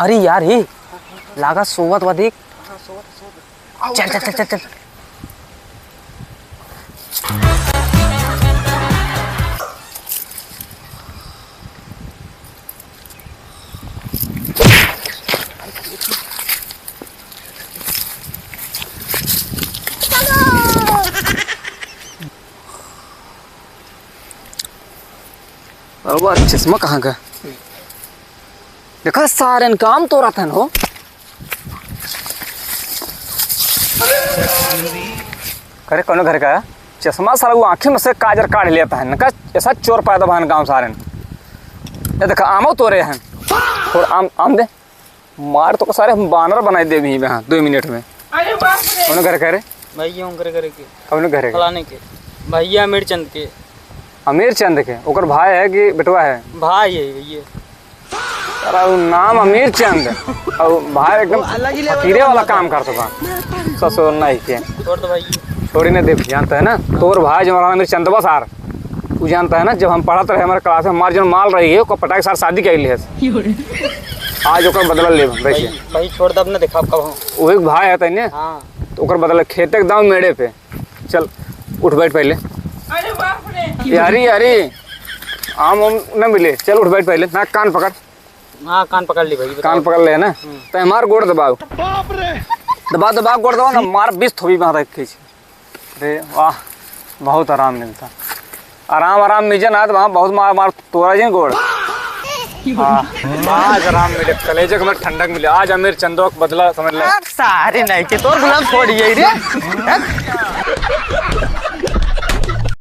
अरे यार ही लागा सोवत वा देख। चल चल चल चल चल। अब चश्मा कहाँ का देखा सारे काम तो रहा था ना। करे कौन घर का चश्मा सारा वो आंखें में से काजर काट लेता है ना। ऐसा चोर पैदा भान गाँव सारे ये देखा आमो तो रहे हैं और आम दे मार तो सारे हम बानर बनाए दे भी हाँ 2 मिनट में। कौन घर करे भैया उनकर करे के कौन घर फलाने के भैया अमीर चंद के। अमीर चंद के ओकर भाई है कि बेटवा है? भाई है भैया। अरे नाम अमीर चंद और भाई एकदम फकीरे वाला काम करता था। ससुर नहीं के छोड़ दो भैया। छोड़ी ने देख जानता है ना तोर भाई जो हमारा अमीर चंदवा सार तू जानता है ना जब हम पढ़ाते रहे हमारे क्लास में हमारे जो माल रही है पटा के साथ शादी कर लिए आज ओकर बदला ले वैसे भाई छोड़ दब ना देखा कब वो एक भाई है तैने हाँ तो ओकर बदला खेते के दाम मेड़े पे। चल उठ बैठ पहले। अरे बाप रे यारी यारी आम न मिले। चल उठ बैठ पहले ना कान पकड़। हाँ कान पकड़ ली भाई कान पकड़ ले ना तो हमार गोड़ दबाओ दबा दबा गोड़ दबाओ ना मार 20 थोड़ी वहाँ रख खींच। अरे वाह बहुत आराम मिलता आराम आराम मिल ना तो वहाँ बहुत मार मार तोड़ा जी गोड़। आज आराम मिले कलेजे को ठंडक मिले आज अमीर चंदो बदला समझ ले सारे नहीं के तोर गुलाम छोड़ रे।